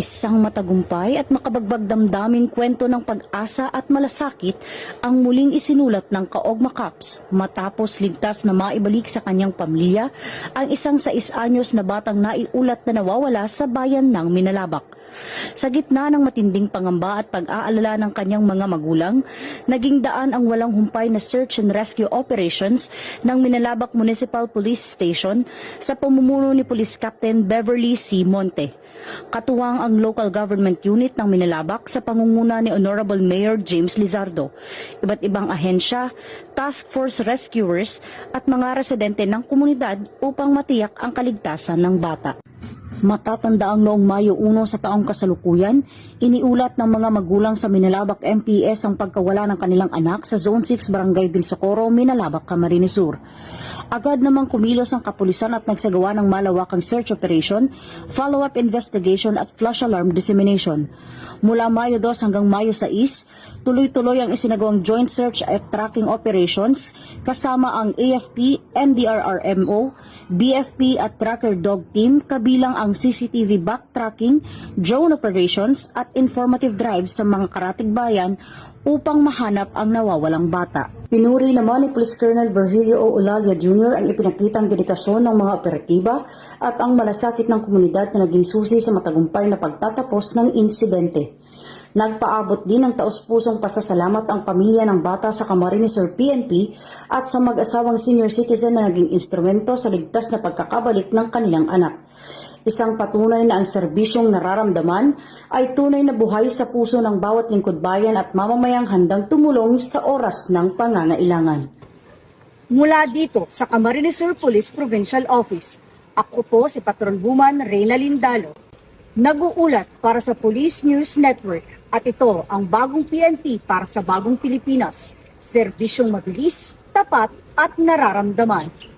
Isang matagumpay at makabagbag damdaming kwento ng pag-asa at malasakit ang muling isinulat ng Kaogma Cups matapos ligtas na maibalik sa kanyang pamilya ang isang 6 anyos na batang naiulat na nawawala sa bayan ng Minalabak. Sa gitna ng matinding pangamba at pag-aalala ng kanyang mga magulang, naging daan ang walang humpay na search and rescue operations ng Minalabak Municipal Police Station sa pamumuno ni Police Captain Beverly C. Monte. Katuwang ang local government unit ng Minalabak sa pangunguna ni Honorable Mayor James Lizardo, iba't ibang ahensya, task force rescuers at mga residente ng komunidad upang matiyak ang kaligtasan ng bata. Matatanda ang noong Mayo 1 sa taong kasalukuyan, iniulat ng mga magulang sa Minalabak MPS ang pagkawala ng kanilang anak sa Zone 6 Barangay del Socorro, Minalabak, Camarines Sur. Agad namang kumilos ang kapulisan at nagsagawa ng malawakang search operation, follow-up investigation at flash alarm dissemination. Mula Mayo 2 hanggang Mayo 6, tuloy-tuloy ang isinagawang joint search at tracking operations kasama ang AFP, MDRRMO, BFP at Tracker Dog Team kabilang ang CCTV backtracking, drone operations at informative drives sa mga karatig bayan upang mahanap ang nawawalang bata. Pinuri naman ni Police Colonel Virgilio O. Olalia Jr. ang ipinakitang dedikasyon ng mga operatiba at ang malasakit ng komunidad na naging susi sa matagumpay na pagtatapos ng insidente. Nagpaabot din ng taus-pusong pasasalamat ang pamilya ng bata sa Camarines Sur PNP at sa mag-asawang senior citizen na naging instrumento sa ligtas na pagkakabalik ng kanilang anak. Isang patunay na ang serbisyong nararamdaman ay tunay na buhay sa puso ng bawat lingkod bayan at mamamayang handang tumulong sa oras ng pangangailangan. Mula dito sa Camarines Sur Police Provincial Office, ako po si Patrolwoman Reyna Lindalo, nag-uulat para sa Police News Network at ito ang bagong PNP para sa bagong Pilipinas, serbisyong mabilis, tapat at nararamdaman.